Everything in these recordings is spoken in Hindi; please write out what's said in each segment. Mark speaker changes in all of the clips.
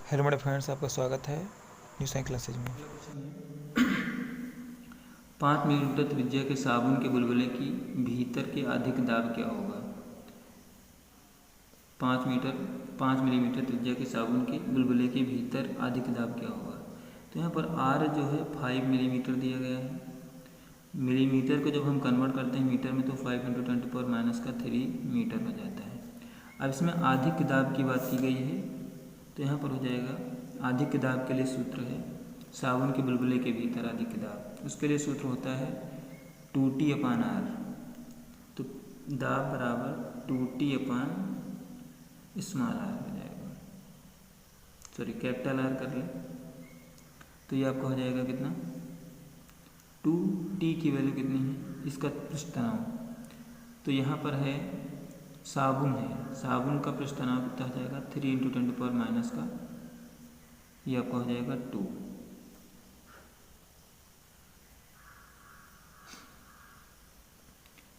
Speaker 1: हेलो मेरे फ्रेंड्स, आपका स्वागत है न्यू साइंस क्लासेज में।
Speaker 2: 5 मिलीमीटर त्रिज्या के साबुन के बुलबुले की भीतर के अधिक दाब क्या होगा। 5 मिलीमीटर त्रिज्या के साबुन के बुलबुले के भीतर अधिक दाब क्या होगा। तो यहाँ पर आर जो है 5 मिलीमीटर दिया गया है। मिलीमीटर को जब हम कन्वर्ट करते हैं मीटर में तो 5 × 10⁻³ मीटर हो जाता है। अब इसमें अधिक दाब की बात की गई है तो यहाँ पर हो जाएगा अधिक दाब के लिए सूत्र है साबुन के बुलबुले के भीतर अधिक दाब, उसके लिए सूत्र होता है 2T/R। तो दाब बराबर 2T/r हो जाएगा, सॉरी कैपिटल R कर लें तो ये आपका हो जाएगा कितना, 2T की वैल्यू कितनी है, इसका पृष्ठ तनाव। तो यहाँ पर है साबुन का पृष्ठ तनाव कितना हो जाएगा 3 × 10⁻⁻, ये आपका हो जाएगा 2।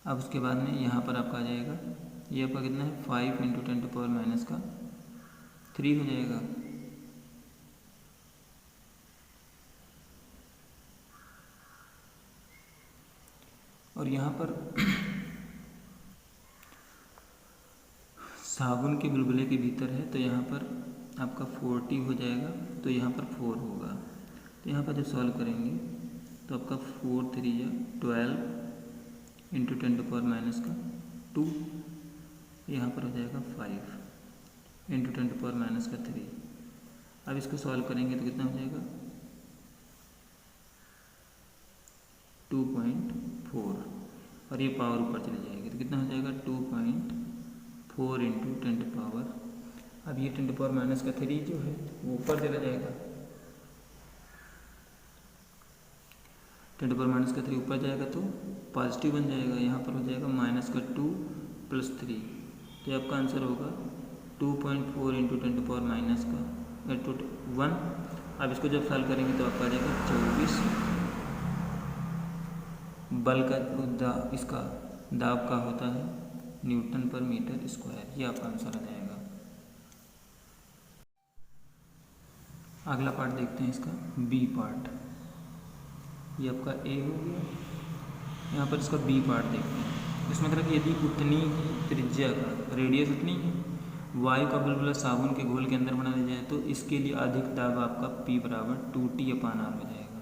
Speaker 2: अब उसके बाद में यहाँ पर आपका आ जाएगा, ये आपका कितना है 5 × 10⁻³ हो जाएगा। और यहाँ पर साबुन के बुलबुले के भीतर है तो यहाँ पर आपका 40 हो जाएगा, तो यहाँ पर 4 होगा। तो यहाँ पर जब सॉल्व करेंगे तो आपका 4 × 3 = 12 × 10⁻², यहाँ पर हो जाएगा 5 × 10⁻³ अब इसको सॉल्व करेंगे तो कितना हो जाएगा 2.4, और ये पावर ऊपर चली जाएगी तो कितना हो जाएगा 2.4 × 10⁻। अब ये 10⁻³ जो है वो ऊपर चला जाएगा, 10⁻³ ऊपर जाएगा तो पॉजिटिव बन जाएगा, यहाँ पर हो जाएगा -2 + 3, तो आपका आंसर होगा 2.4 × 10⁻1। अब इसको जब सॉल्व करेंगे तो आपका आ जाएगा 24 बल का इसका दाब का होता है Nm/m², ये आपका आंसर आ जाएगा। अगला पार्ट देखते हैं इसका बी पार्ट, ये आपका ए हो गया। यहाँ पर इसका बी पार्ट देखते हैं। इसमें मतलब यदि उतनी त्रिज्या का रेडियस उतनी है, वायु का बुलबुला साबुन के घोल के अंदर बना दिया जाए तो इसके लिए अधिक दाब आपका P = 2T/R हो जाएगा।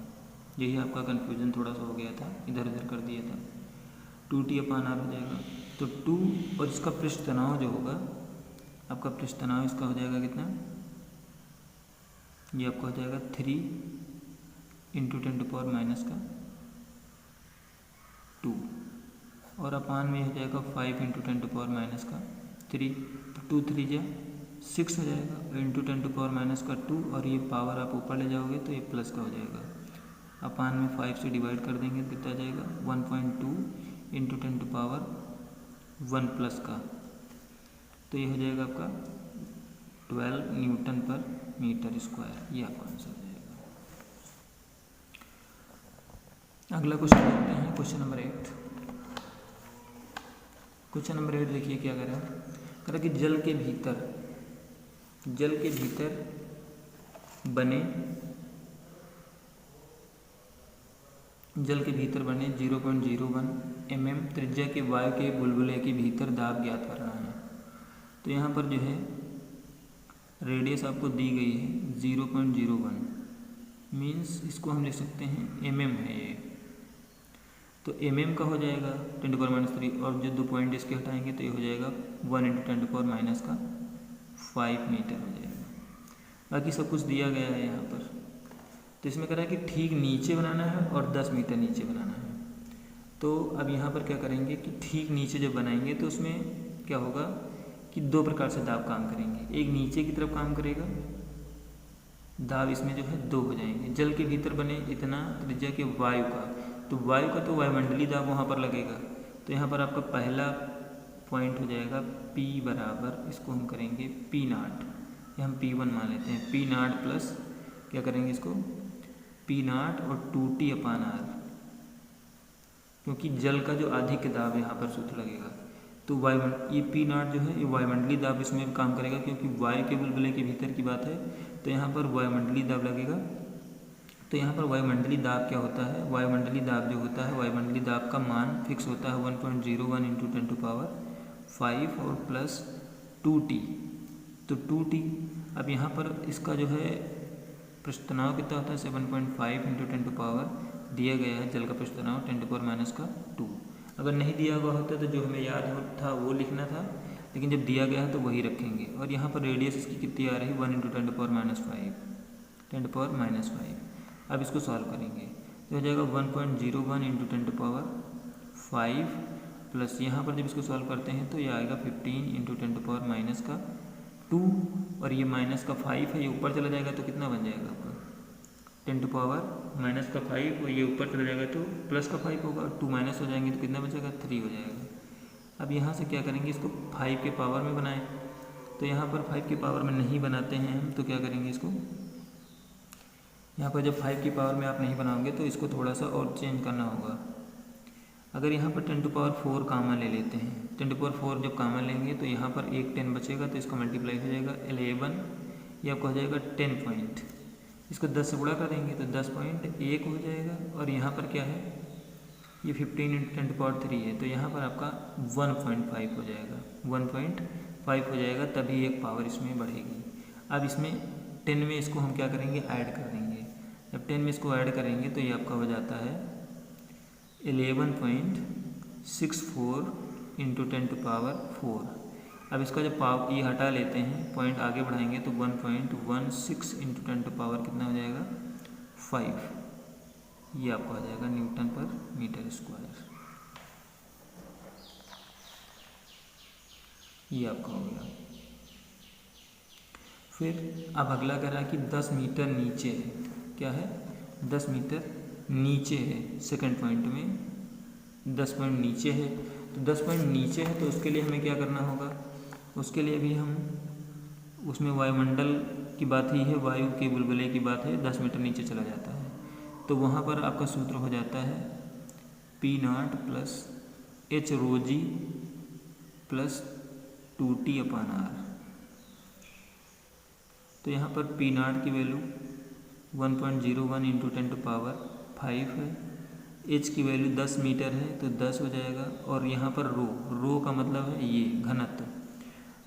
Speaker 2: यही आपका कन्फ्यूजन थोड़ा सा हो गया था, इधर उधर कर दिया था, 2T/R हो जाएगा। तो 2 और इसका पृष्ठ तनाव जो होगा, आपका पृष्ठ तनाव इसका हो जाएगा कितना, ये आपका हो जाएगा 3 × 10⁻², और अपान में हो जाएगा 5 × 10⁻³ तो 2 × 3 = 6 हो जाएगा, × 10⁻², और ये पावर आप ऊपर ले जाओगे तो ये प्लस का हो जाएगा। अपान में 5 से डिवाइड कर देंगे तो कितना जाएगा 1.2 × 10⁻1 का, तो ये हो जाएगा आपका 12 Nm/m², ये आपका आंसर हो जाएगा। अगला क्वेश्चन देखते हैं, क्वेश्चन नंबर 8। क्वेश्चन नंबर 8 देखिए क्या कह रहा है कि जल के भीतर बने 0.01 mm त्रिज्या के वायु के बुलबुले के भीतर दाब ज्ञात करना है। तो यहाँ पर जो है रेडियस आपको दी गई है 0.01, मीन्स इसको हम लिख सकते हैं mm है ये, तो mm का हो जाएगा 10⁻3, और जो 2 पॉइंट इसके हटाएंगे तो ये हो जाएगा 1 × 10⁻5 मीटर हो जाएगा। बाकी सब कुछ दिया गया है यहाँ पर। तो इसमें कह रहा है कि ठीक नीचे बनाना है और 10 मीटर नीचे बनाना है। तो अब यहाँ पर क्या करेंगे कि ठीक नीचे जब बनाएंगे तो उसमें क्या होगा कि 2 प्रकार से दाब काम करेंगे। एक नीचे की तरफ काम करेगा, दाब इसमें जो है 2 हो जाएंगे। जल के भीतर बने इतना त्रिज्या के वायु का, तो वायु का तो वायुमंडलीय दाब वहाँ पर लगेगा। तो यहाँ पर आपका पहला पॉइंट हो जाएगा P = इसको हम करेंगे P0, ये हम P1 मान लेते हैं। P0 प्लस क्या करेंगे इसको P0 और 2T/R, क्योंकि जल का जो अधिक दाब यहाँ पर सूत्र लगेगा तो ये पी नॉट जो है ये वायुमंडलीय दाब इसमें काम करेगा, क्योंकि वायु के बुलबुले के भीतर की बात है। तो यहाँ पर वायुमंडलीय दाब लगेगा। तो यहाँ पर वायुमंडलीय दाब क्या होता है, वायुमंडलीय दाब जो होता है, वायुमंडलीय दाब का मान फिक्स होता है 1.01 इंटू 10⁵ और प्लस 2T। तो 2T, अब यहाँ पर इसका जो है पृष्ठ तनाव कितना होता है 7.5 इंटू 10 दिया गया है जल का पृष्ठ तनाव 10⁻²। अगर नहीं दिया हुआ होता तो जो हमें याद था वो लिखना था, लेकिन जब दिया गया है तो वही रखेंगे। और यहाँ पर रेडियस इसकी कितनी आ रही है 1 इंटू 10⁻5। अब इसको सॉल्व करेंगे तो हो जाएगा 1.01 इंटू 10⁵ प्लस यहाँ पर जब इसको सॉल्व करते हैं तो ये आएगा 15 इंटू 10⁻²। और ये -5 है, ये ऊपर चला जाएगा तो कितना बन जाएगा आपका 10⁻⁻5, और ये ऊपर चला जाएगा तो +5 होगा, 2 माइनस हो जाएंगे तो कितना बचेगा 3 हो जाएगा। अब यहाँ से क्या करेंगे, इसको 5 के पावर में बनाएं। तो यहाँ पर 5 के पावर में नहीं बनाते हैं हम, तो क्या करेंगे इसको, यहाँ पर जब 5 की पावर में आप नहीं बनाओगे तो इसको थोड़ा सा और चेंज करना होगा। अगर यहाँ पर 10⁴ कॉमन ले लेते हैं, 10⁴ जब कॉमन लेंगे तो यहाँ पर एक 10 बचेगा तो इसका मल्टीप्लाई हो जाएगा 11, ये आपका हो जाएगा 10 पॉइंट। इसको 10 से गुणा कर देंगे तो 10.1 हो जाएगा। और यहाँ पर क्या है, ये 15 इंटू 10⁻³ है, तो यहाँ पर आपका 1.5 हो जाएगा, 1.5 हो जाएगा, तभी एक पावर इसमें बढ़ेगी। अब इसमें 10 में इसको हम क्या करेंगे, ऐड कर देंगे। जब 10 में इसको ऐड करेंगे तो ये आपका हो जाता है 11.64 इंटू 10⁴। अब इसका जब ये हटा लेते हैं, पॉइंट आगे बढ़ाएंगे तो 1.16 इंटू 10⁻ कितना हो जाएगा 5, ये आपका हो जाएगा न्यूटन पर मीटर स्क्वायर। ये आपका हो गया। फिर अब अगला कह रहा है कि 10 मीटर नीचे है, क्या है 10 मीटर नीचे है, सेकंड पॉइंट में 10 पॉइंट नीचे है। तो 10 पॉइंट नीचे है तो उसके लिए हमें क्या करना होगा, उसके लिए भी हम उसमें वायुमंडल की बात ही है, वायु के बुलबुले की बात है, 10 मीटर नीचे चला जाता है। तो वहाँ पर आपका सूत्र हो जाता है P0 plus h ρg plus 2T/r। तो यहाँ पर P0 की वैल्यू 1.01 इंटू 10⁵ है, h की वैल्यू 10 मीटर है तो 10 हो जाएगा। और यहाँ पर रो का मतलब है ये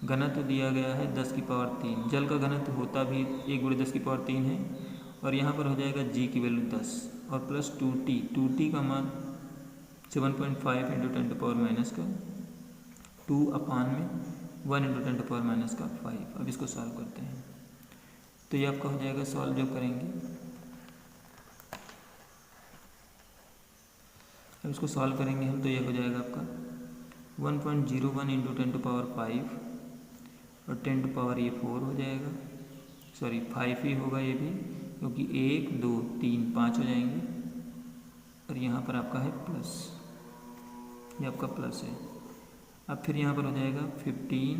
Speaker 2: घनत्व दिया गया है 10⁻3। जल का घनत्व होता भी 1/10⁻3 है। और यहाँ पर हो जाएगा g की वैल्यू 10 और प्लस 2T का मान 7.5 इंटू 10⁻²/1 इंटू 10⁻⁵। अब इसको सॉल्व करते हैं तो ये आपका हो जाएगा, सॉल्व जब करेंगे, अब इसको सॉल्व करेंगे हम तो ये हो जाएगा आपका 1.01 इंटू 10⁵ और 10⁴ हो जाएगा, सॉरी 5 ही होगा ये भी, क्योंकि 1 2 3 5 हो जाएंगे। और यहाँ पर आपका है प्लस, ये आपका प्लस है। अब फिर यहाँ पर हो जाएगा 15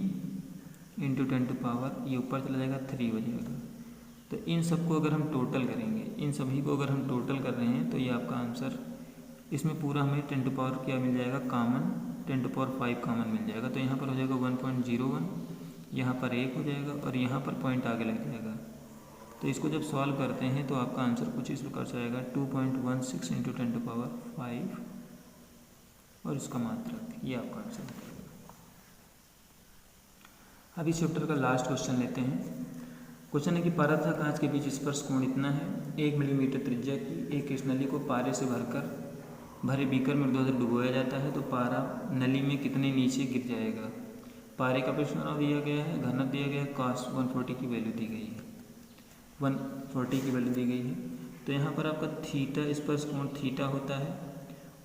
Speaker 2: इंटू 10⁻, ये ऊपर चला जाएगा 3 हो जाएगा। तो इन सबको अगर हम टोटल करेंगे, इन सभी को अगर हम टोटल कर रहे हैं तो ये आपका आंसर, इसमें पूरा हमें 10⁻ क्या मिल जाएगा, कॉमन 10⁵ कॉमन मिल जाएगा। तो यहाँ पर हो जाएगा 1.01, यहाँ पर 1 हो जाएगा और यहाँ पर पॉइंट आगे लग जाएगा। तो इसको जब सॉल्व करते हैं तो आपका आंसर कुछ इस प्रकार से आएगा 2.16 इंटू 10⁵ और इसका मात्रक, ये आपका आंसर हो जाएगा। अब इस चैप्टर का लास्ट क्वेश्चन लेते हैं। क्वेश्चन है कि पारा तथा कांच के बीच स्पर्श कोण इतना है, 1 मिलीमीटर त्रिज्या की एक इस नली को पारे से भरे बीकर में ऊर्ध्वाधर डुबोया जाता है तो पारा नली में कितने नीचे गिर जाएगा। पारे का पृष्ठ तनाव दिया गया है, घनत्व दिया गया है, cos 140 की वैल्यू दी गई है, 140 की वैल्यू दी गई है। तो यहाँ पर आपका थीटा, स्पर्श कोण थीटा होता है,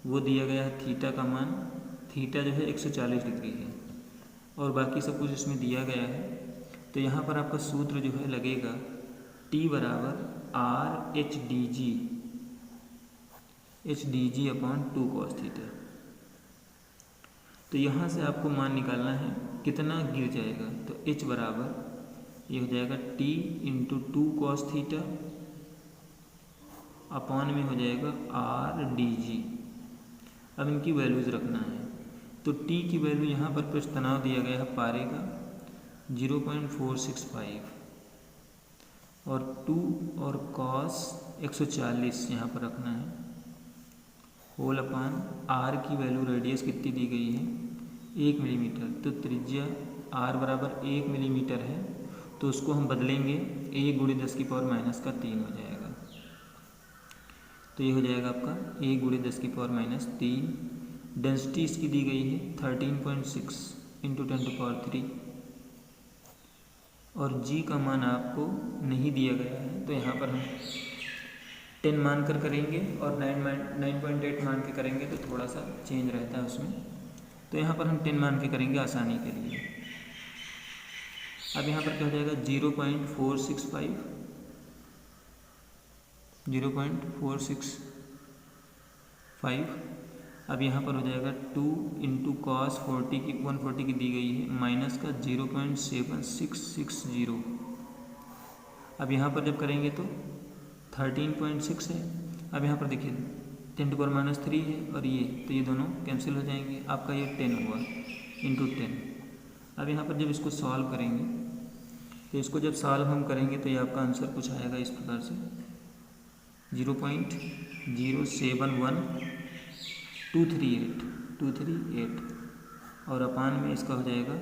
Speaker 2: वो दिया गया है, थीटा का मान, थीटा जो है 140 डिग्री है और बाकी सब कुछ इसमें दिया गया है। तो यहाँ पर आपका सूत्र जो है लगेगा T बराबर HDG/2 cos थीटा। तो यहाँ से आपको मान निकालना है कितना गिर जाएगा। तो H बराबर ये हो जाएगा T into 2 cos theta upon में हो जाएगा RDG। अब इनकी वैल्यूज़ रखना है। तो टी की वैल्यू यहाँ पर पृष्ठ तनाव दिया गया है पारे का 0.465 और 2 और cos 140 यहाँ पर रखना है होल अपान आर की वैल्यू रेडियस कितनी दी गई है 1 मिलीमीटर। तो त्रिज्या आर बराबर 1 मिलीमीटर है, तो उसको हम बदलेंगे 1 × 10⁻³ हो जाएगा। तो ये हो जाएगा आपका 1 × 10⁻³ डेंसिटी इसकी दी गई है 13.6 × 10⁻³ और g का मान आपको नहीं दिया गया है, तो यहाँ पर हम 10 मान कर करेंगे और 9.8 मान के करेंगे तो थोड़ा सा चेंज रहता है उसमें। तो यहाँ पर हम 10 मान के करेंगे आसानी के लिए। अब यहाँ पर क्या हो जाएगा 0.465 अब यहाँ पर हो जाएगा 2 × cos 140 की दी गई है माइनस का 0.7660। अब यहाँ पर जब करेंगे तो 13.6 है। अब यहाँ पर देखिए 10⁻³ है और ये, तो ये दोनों कैंसिल हो जाएंगे, आपका ये 10 हुआ × 10। अब यहाँ पर जब इसको सॉल्व करेंगे तो इसको जब सॉल्व हम करेंगे तो ये आपका आंसर कुछ आएगा इस प्रकार से 0.071238 और अपान में इसका हो जाएगा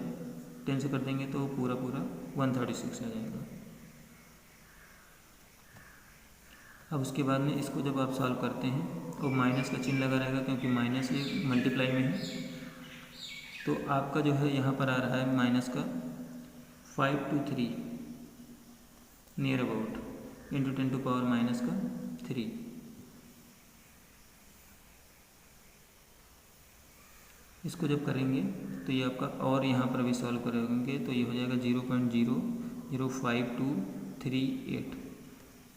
Speaker 2: 10 से कर देंगे तो पूरा 136 आ जाएगा। अब उसके बाद में इसको जब आप सॉल्व करते हैं तो माइनस का चिन्ह लगा रहेगा, क्योंकि माइनस ये मल्टीप्लाई में है। तो आपका जो है यहाँ पर आ रहा है माइनस का 523 नियर अबाउट × 10⁻³ इसको जब करेंगे तो ये आपका, और यहाँ पर भी सॉल्व करेंगे तो ये हो जाएगा 0.005238।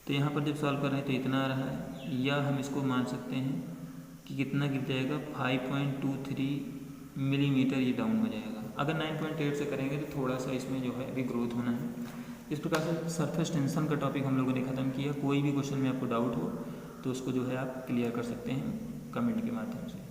Speaker 2: तो यहाँ पर जब सॉल्व कर रहे हैं तो इतना आ रहा है, या हम इसको मान सकते हैं कि कितना गिर जाएगा 5.23 मिलीमीटर ये डाउन हो जाएगा। अगर 9.8 से करेंगे तो थोड़ा सा इसमें जो है अभी ग्रोथ होना है। इस प्रकार से सरफेस टेंशन का टॉपिक हम लोगों ने ख़त्म किया। कोई भी क्वेश्चन में आपको डाउट हो तो उसको जो है आप क्लियर कर सकते हैं कमेंट के माध्यम से।